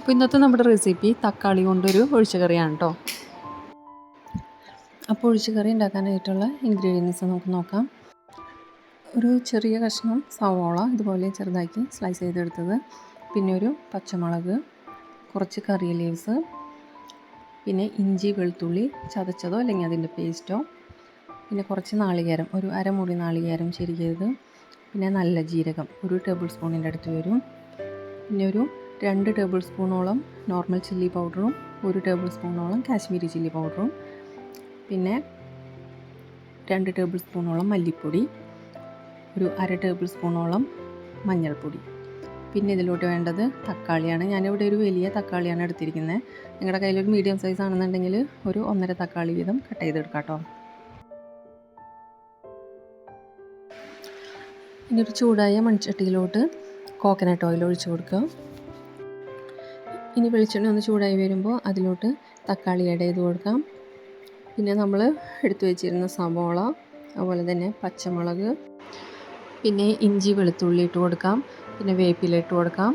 അപ്പോൾ ഇന്നത്തെ നമ്മുടെ റെസിപ്പി തക്കാളി കൊണ്ടൊരു ഒഴിച്ചുകറിയാണ് കേട്ടോ. അപ്പോൾ ഒഴിച്ചുകറി ഉണ്ടാക്കാനായിട്ടുള്ള ഇൻഗ്രീഡിയൻസ് നമുക്ക് നോക്കാം. ഒരു ചെറിയ കഷ്ണം സവോള ഇതുപോലെ ചെറുതാക്കി സ്ലൈസ് ചെയ്തെടുത്തത്, പിന്നെ ഒരു പച്ചമുളക്, കുറച്ച് കറി ലീവ്സ്, പിന്നെ ഇഞ്ചി വെളുത്തുള്ളി ചതച്ചതോ അല്ലെങ്കിൽ അതിൻ്റെ പേസ്റ്റോ, പിന്നെ കുറച്ച് നാളികേരം, ഒരു അരമുറി നാളികേരം ചെരുകിയത്, പിന്നെ നല്ല ജീരകം ഒരു ടേബിൾ സ്പൂണിൻ്റെ അടുത്ത് വരും, പിന്നെ ഒരു 2 ടേബിൾ സ്പൂണോളം നോർമൽ ചില്ലി പൗഡറും 1 ടേബിൾ സ്പൂണോളം കാശ്മീരി ചില്ലി പൗഡറും, പിന്നെ 2 ടേബിൾ സ്പൂണോളം മല്ലിപ്പൊടി, ഒരു 1/2 ടേബിൾ സ്പൂണോളം മഞ്ഞൾപ്പൊടി. പിന്നെ ഇതിലോട്ട് വേണ്ടത് തക്കാളിയാണ്. ഞാനിവിടെ ഒരു വലിയ തക്കാളിയാണ് എടുത്തിരിക്കുന്നത്. നിങ്ങളുടെ കയ്യിലൊരു മീഡിയം സൈസ് ആണെന്നുണ്ടെങ്കിൽ ഒരു 1.5 തക്കാളി വീതം കട്ട് ചെയ്തെടുക്കാം കേട്ടോ. ഇനി ഒരു ചൂടായ മൺചട്ടിയിലോട്ട് കോക്കനട്ട് ഓയിൽ ഒഴിച്ച് കൊടുക്കുക. ഇനി വെളിച്ചെണ്ണ ഒന്ന് ചൂടായി വരുമ്പോൾ അതിലോട്ട് തക്കാളി ആഡ് ചെയ്ത് കൊടുക്കാം. പിന്നെ നമ്മൾ എടുത്തു വെച്ചിരുന്ന സവോള, അതുപോലെ തന്നെ പച്ചമുളക്, പിന്നെ ഇഞ്ചി വെളുത്തുള്ളി ഇട്ട് കൊടുക്കാം, പിന്നെ വേപ്പില ഇട്ട് കൊടുക്കാം,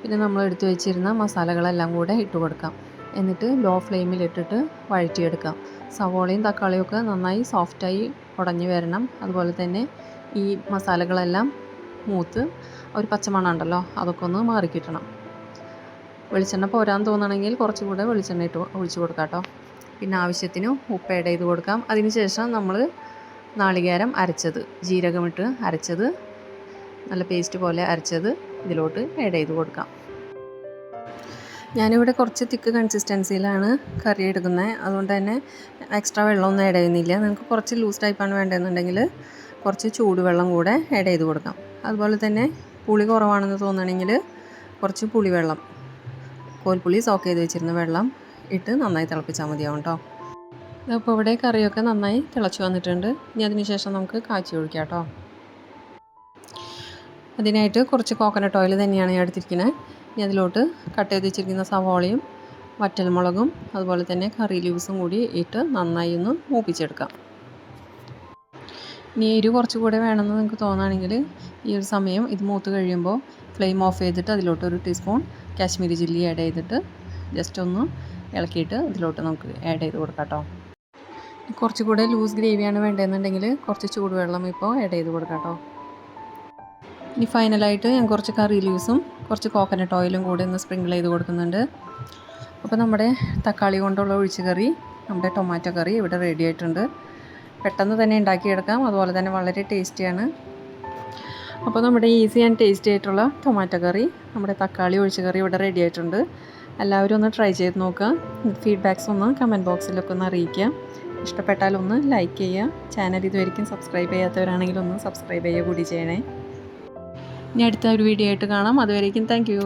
പിന്നെ നമ്മൾ എടുത്തു വെച്ചിരുന്ന മസാലകളെല്ലാം കൂടെ ഇട്ട് കൊടുക്കാം. എന്നിട്ട് ലോ ഫ്ലെയിമിലിട്ടിട്ട് വഴറ്റിയെടുക്കാം. സവോളയും തക്കാളിയും ഒക്കെ നന്നായി സോഫ്റ്റായി ഉടഞ്ഞു വരണം. അതുപോലെ തന്നെ ഈ മസാലകളെല്ലാം മൂത്ത് ഒരു പച്ചമണം ഉണ്ടല്ലോ, അതൊക്കെ ഒന്ന് മാറിക്കിട്ടണം. വെളിച്ചെണ്ണ പോരാൻ തോന്നണമെങ്കിൽ കുറച്ചുകൂടെ വെളിച്ചെണ്ണ ഇട്ട് ഒഴിച്ച് കൊടുക്കാം കേട്ടോ. പിന്നെ ആവശ്യത്തിന് ഉപ്പ് ആഡ് ചെയ്ത് കൊടുക്കാം. അതിനുശേഷം നമ്മൾ നാളികേരം അരച്ചത്, ജീരകമിട്ട് അരച്ചത്, നല്ല പേസ്റ്റ് പോലെ അരച്ചത് ഇതിലോട്ട് ആഡ് ചെയ്ത് കൊടുക്കാം. ഞാനിവിടെ കുറച്ച് തിക്ക് കൺസിസ്റ്റൻസിയിലാണ് കറി എടുക്കുന്നത്. അതുകൊണ്ട് തന്നെ എക്സ്ട്രാ വെള്ളമൊന്നും ആഡ് ചെയ്യുന്നില്ല. നിങ്ങൾക്ക് കുറച്ച് ലൂസ് ടൈപ്പാണ് വേണ്ടതെന്നുണ്ടെങ്കിൽ കുറച്ച് ചൂടുവെള്ളം കൂടെ ആഡ് ചെയ്ത് കൊടുക്കാം. അതുപോലെ തന്നെ പുളി കുറവാണെന്ന് തോന്നുകയാണെങ്കിൽ കുറച്ച് പുളിവെള്ളം, കോൽപ്പുളി സോക്ക് ചെയ്ത് വെച്ചിരുന്ന വെള്ളം ഇട്ട് നന്നായി തിളപ്പിച്ചാൽ മതിയാവും കേട്ടോ. അപ്പോൾ ഇവിടെ കറിയൊക്കെ നന്നായി തിളച്ച് വന്നിട്ടുണ്ട്. ഇനി അതിന് ശേഷം നമുക്ക് കാച്ചി ഒഴിക്കാം കേട്ടോ. അതിനായിട്ട് കുറച്ച് കോക്കനട്ട് ഓയിൽ തന്നെയാണ് ഞാൻ എടുത്തിരിക്കുന്നത്. ഇനി അതിലോട്ട് കട്ട് ചെയ്ത് വെച്ചിരിക്കുന്ന സവോളയും വറ്റൽമുളകും അതുപോലെ തന്നെ കറി ലീവ്സും കൂടി ഇട്ട് നന്നായി ഒന്ന് മൂപ്പിച്ചെടുക്കാം. ഇനി എരിവ് കുറച്ചുകൂടെ വേണമെന്ന് നിങ്ങൾക്ക് തോന്നുകയാണെങ്കിൽ ഈ ഒരു സമയം ഇത് മൂത്ത് കഴിയുമ്പോൾ ഫ്ലെയിം ഓഫ് ചെയ്തിട്ട് അതിലോട്ട് 1 ടീസ്പൂൺ കാശ്മീരി ചില്ലി ആഡ് ചെയ്തിട്ട് ജസ്റ്റ് ഒന്ന് ഇളക്കിയിട്ട് ഇതിലോട്ട് നമുക്ക് ആഡ് ചെയ്ത് കൊടുക്കാം കേട്ടോ. കുറച്ചുകൂടെ ലൂസ് ഗ്രേവിയാണ് വേണ്ടതെന്നുണ്ടെങ്കിൽ കുറച്ച് ചൂടുവെള്ളം ഇപ്പോൾ ആഡ് ചെയ്ത് കൊടുക്കാം കേട്ടോ. ഇനി ഫൈനലായിട്ട് ഞാൻ കുറച്ച് കറി ലീവ്സും കുറച്ച് കോക്കനട്ട് ഓയിലും കൂടി ഒന്ന് സ്പ്രിങ്കിൾ ചെയ്ത് കൊടുക്കുന്നുണ്ട്. അപ്പോൾ നമ്മുടെ തക്കാളി കൊണ്ടുള്ള ഒഴിച്ചുകറി, നമ്മുടെ ടൊമാറ്റോ കറി ഇവിടെ റെഡി ആയിട്ടുണ്ട്. പെട്ടെന്ന് തന്നെ ഉണ്ടാക്കിയെടുക്കാം, അതുപോലെ തന്നെ വളരെ ടേസ്റ്റിയാണ്. അപ്പോൾ നമ്മുടെ ഈസി ആൻഡ് ടേസ്റ്റി ആയിട്ടുള്ള ടൊമാറ്റോ കറി, നമ്മുടെ തക്കാളി ഒഴിച്ചുകറി ഇവിടെ റെഡി ആയിട്ടുണ്ട്. എല്ലാവരും ഒന്ന് ട്രൈ ചെയ്ത് നോക്കുക. ഫീഡ്ബാക്ക്സ് ഒന്ന് കമൻറ്റ് ബോക്സിലൊക്കെ ഒന്ന് അറിയിക്കുക. ഇഷ്ടപ്പെട്ടാലൊന്ന് ലൈക്ക് ചെയ്യുക. ചാനൽ ഇതുവരെയും സബ്സ്ക്രൈബ് ചെയ്യാത്തവരാണെങ്കിൽ ഒന്ന് സബ്സ്ക്രൈബ് ചെയ്യുക കൂടി ചെയ്യണേ. ഇനി അടുത്ത ഒരു വീഡിയോ ആയിട്ട് കാണാം. അതുവരേക്കും താങ്ക് യു.